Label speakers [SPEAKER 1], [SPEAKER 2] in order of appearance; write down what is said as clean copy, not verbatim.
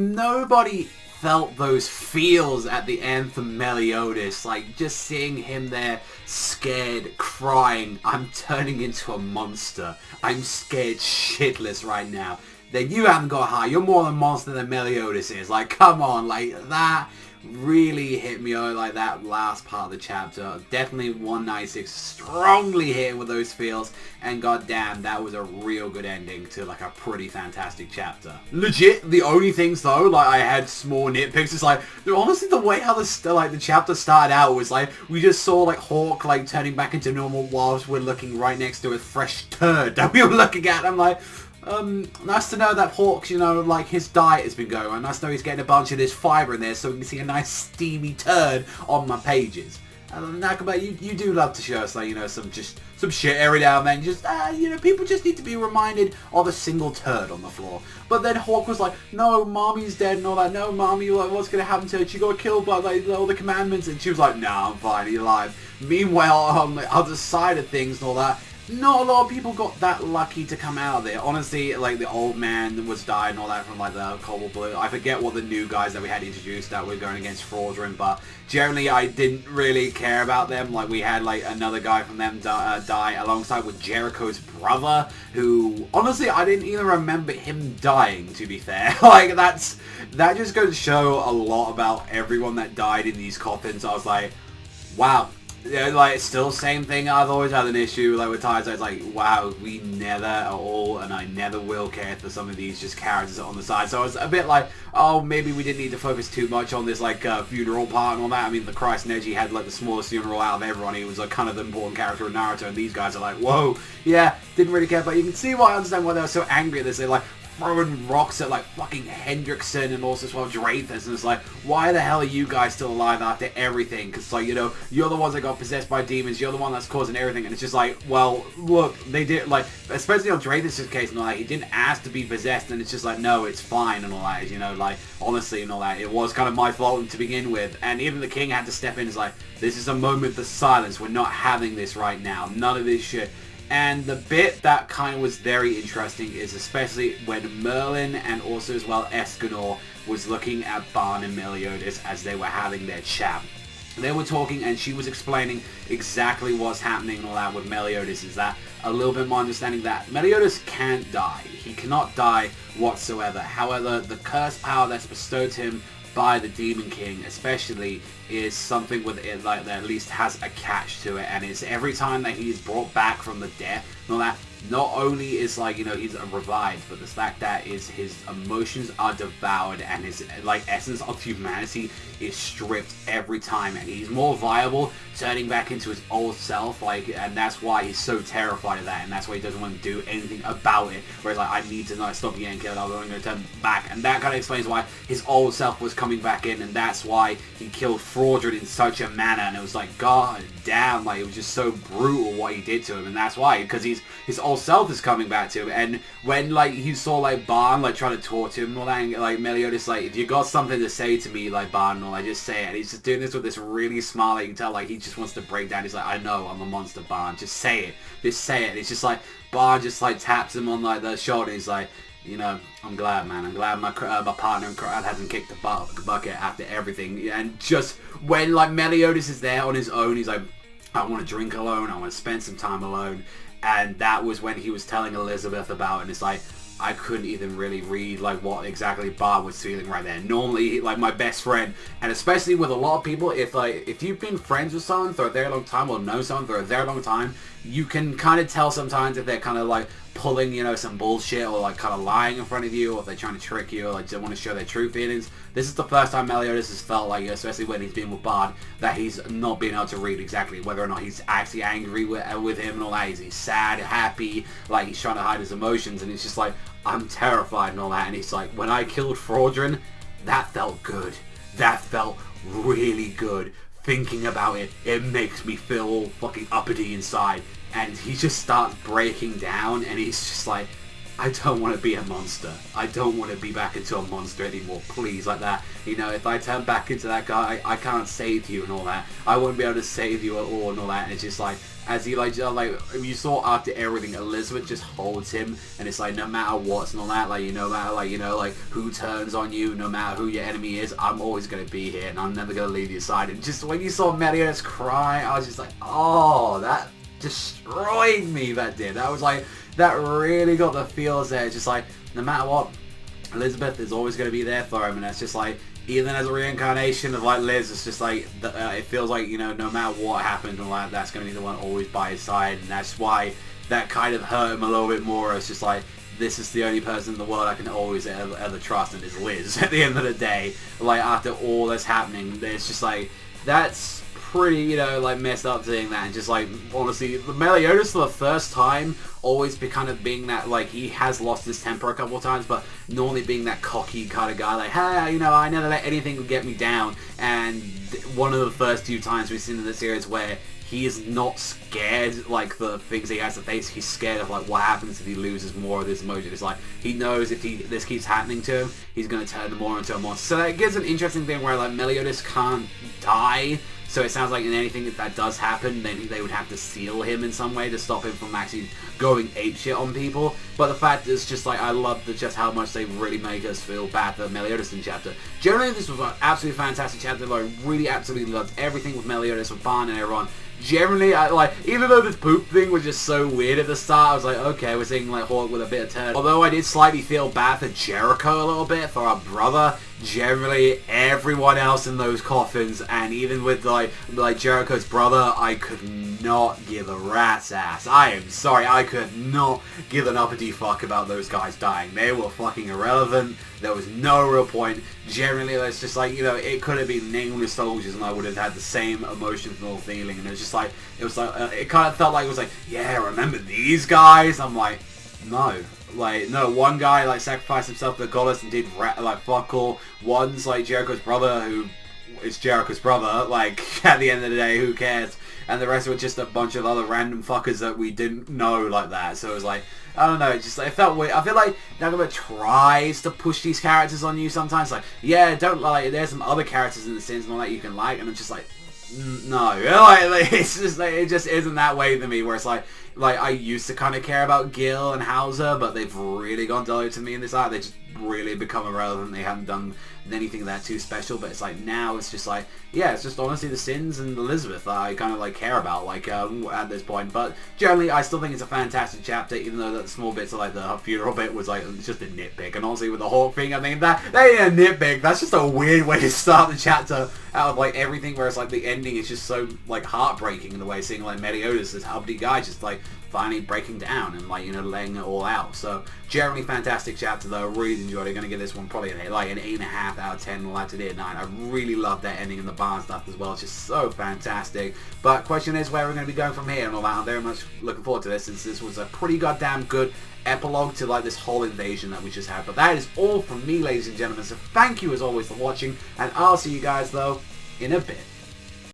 [SPEAKER 1] nobody felt those feels at the end for Meliodas, like just seeing him there scared, crying, I'm turning into a monster, I'm scared shitless right now, then you haven't got high, you're more of a monster than Meliodas is, like come on, like that really hit me out, like that last part of the chapter. Definitely 196 strongly hit with those feels, and goddamn, that was a real good ending to like a pretty fantastic chapter. Legit, the only things though, like I had small nitpicks, is like honestly the way how the chapter started out was like we just saw like Hawk like turning back into normal whilst we're looking right next to a fresh turd that we were looking at. I'm like, nice to know that Hawk's, you know, like his diet has been going on. Nice to know he's getting a bunch of this fibre in there so we can see a nice steamy turd on my pages. And Nakaba, you do love to show us, like, you know, some shit every now and then. Just, you know, people just need to be reminded of a single turd on the floor. But then Hawk was like, no, Mommy's dead and all that. No, Mommy, like, what's going to happen to her? She got killed by, like, all the commandments. And she was like, nah, I'm fine, he's alive. Meanwhile, on the other side of things and all that, not a lot of people got that lucky to come out of there. Honestly, like, the old man was dying and all that from, like, the Cobalt Blue. I forget what the new guys that we had introduced that were going against Fraudrin, but generally I didn't really care about them. Like, we had, like, another guy from them die alongside with Jericho's brother, who, honestly, I didn't even remember him dying, to be fair. Like, that just goes to show a lot about everyone that died in these coffins. I was like, wow. Yeah, like, still same thing I've always had an issue, like, with Tides. It's like, wow, we never at all, and I never will care for some of these just characters on the side. So it's a bit like, oh, maybe we didn't need to focus too much on this, like, funeral part and all that. I mean, the Christ Neji had, like, the smallest funeral out of everyone. He was, like, kind of the important character in Naruto, and these guys are like, whoa, yeah, didn't really care. But you can see why I understand why they were so angry at this. They're like, throwing rocks at like fucking Hendrickson and also as well Dreyfus, and it's like, why the hell are you guys still alive after everything? Because, like, you know, you're the ones that got possessed by demons, you're the one that's causing everything. And it's just like, well, look, they did, like, especially on Dreyfus' case and all that, he didn't ask to be possessed, and it's just like, no, it's fine and all that, you know, like, honestly and all that, it was kind of my fault to begin with. And even the king had to step in. It's like, this is a moment for silence, we're not having this right now, none of this shit. And the bit that kind of was very interesting is especially when Merlin and also as well Escanor was looking at Barn and Meliodas as they were having their chat. They were talking and she was explaining exactly what's happening and all that with Meliodas. Is that a little bit more understanding that Meliodas can't die. He cannot die whatsoever. However, the cursed power that's bestowed to him by the Demon King especially is something with it, like, that at least has a catch to it, and it's every time that he's brought back from the dead and all that, not only is, like, you know, he's revived, but the fact that is his emotions are devoured and his, like, essence of humanity is stripped every time, and he's more viable turning back into his old self, like, and that's why he's so terrified of that, and that's why he doesn't want to do anything about it, whereas, like, I need to, like, stop getting killed, I'm going to turn back, and that kind of explains why his old self was coming back in, and that's why he killed Fraudrin in such a manner, and it was like, god damn, like, it was just so brutal what he did to him, and that's why, because his old self is coming back to him. And when, like, he saw, like, Barn, like, trying to torture him and all that, and, like, Meliodas, like, if you got something to say to me, like, Barn, or, like, just say it, and he's just doing this with this really smile, like, you can tell, like, he just wants to break down. He's like, I know, I'm a monster, Barn, just say it, just say it. And it's just like, Barn just, like, taps him on, like, the shoulder, and he's like, you know, I'm glad, man. I'm glad my partner in crowd hasn't kicked the bucket after everything. And just when, like, Meliodas is there on his own, he's like, I want to drink alone, I want to spend some time alone. And that was when he was telling Elizabeth about it, and it's like, I couldn't even really read, like, what exactly Bart was feeling right there. Normally, like, my best friend, and especially with a lot of people, if you've been friends with someone for a very long time, or know someone for a very long time, you can kind of tell sometimes if they're kind of, like, pulling, you know, some bullshit, or, like, kind of lying in front of you, or if they're trying to trick you, or, like, don't want to show their true feelings. This is the first time Meliodas has felt like, especially when he's been with Bard, that he's not been able to read exactly whether or not he's actually angry with him and all that. He's sad, happy, like, he's trying to hide his emotions, and it's just like, I'm terrified and all that. And he's like, when I killed Fraudrin, that felt good. That felt really good. Thinking about it, it makes me feel all fucking uppity inside. And he just starts breaking down, and he's just like, I don't want to be a monster. I don't want to be back into a monster anymore. Please, like that. You know, if I turn back into that guy, I can't save you and all that. I won't be able to save you at all and all that. And it's just like, as he like you saw after everything, Elizabeth just holds him, and it's like no matter what and all that, like no matter like who turns on you, no matter who your enemy is, I'm always gonna be here, and I'm never gonna leave your side. And just when you saw Meliodas cry, I was just like, oh, that destroyed me. That did. That was like, that really got the feels there. Just like no matter what, Elizabeth is always gonna be there for him, and that's just like. Even as a reincarnation of like Liz, it's just like it feels like, you know, no matter what happens and like that's going to be the one always by his side, and that's why that kind of hurt him a little bit more. It's just like, this is the only person in the world I can always ever trust, and is Liz. At the end of the day, like after all that's happening, it's just like that's pretty, you know, like messed up seeing that. And just like honestly, Meliodas for the first time always be kind of being that, like, he has lost his temper a couple of times, but normally being that cocky kind of guy, like, hey, you know, I never let anything get me down. And one of the first few times we've seen in the series where he is not scared, like, the things he has to face. He's scared of, like, what happens if he loses more of this emotion. It's like, he knows if this keeps happening to him, he's going to turn more into a monster. So that gives an interesting thing where, like, Meliodas can't die. So it sounds like in anything that does happen, then they would have to seal him in some way to stop him from actually going apeshit on people. But the fact is just like, I love just how much they really make us feel bad for Meliodas in chapter. Generally, this was an absolutely fantastic chapter. I really absolutely loved everything with Meliodas, with Barn and everyone. Generally, I like, even though this poop thing was just so weird at the start, I was like, okay, we're seeing like Hawk with a bit of turd. Although I did slightly feel bad for Jericho a little bit, for our brother. Generally, everyone else in those coffins, and even with like Jericho's brother, I could not give a rat's ass. I am sorry, I could not give an uppity fuck about those guys dying. They were fucking irrelevant. There was no real point. Generally, it's just like, you know, it could have been nameless soldiers, and I would have had the same emotional feeling. And it was just like, it kind of felt like it was like, yeah, remember these guys? I'm like, no. Like, no, one guy, like, sacrificed himself to the goddess and did, like, fuck all. One's, like, Jericho's brother, who is Jericho's brother. Like, at the end of the day, who cares? And the rest were just a bunch of other random fuckers that we didn't know like that. So it was like, I don't know, it just, it felt weird. I feel like Nagama tries to push these characters on you sometimes. Like, yeah, don't, like, there's some other characters in the Sims and all that you can like. And I'm just like, no. Like, it's just, like, it just isn't that way to me, where it's like I used to kind of care about Gil and Hauser, but they've really gone dull to me in this arc. They just really become irrelevant. They haven't done anything that too special, but it's like now it's just like, yeah, it's just honestly the Sins and Elizabeth that I kind of like care about, like at this point. But generally, I still think it's a fantastic chapter, even though that small bits of like the funeral bit was like just a nitpick. And honestly, with the Hawk thing, I mean that ain't a nitpick. That's just a weird way to start the chapter out of like everything, where it's like the ending is just so like heartbreaking in the way, seeing like Meliodas, this uppity guy, just like finally breaking down and like, you know, laying it all out. So generally fantastic chapter though. Really enjoyed it. Gonna give this one probably an 8.5 out of 10. Like today at 9. I really love that ending and the barn stuff as well. It's just so fantastic. But question is where we're going to be going from here and all that. I'm very much looking forward to this, since this was a pretty goddamn good epilogue to like this whole invasion that we just had. But that is all from me, ladies and gentlemen. So thank you as always for watching, and I'll see you guys though in a bit.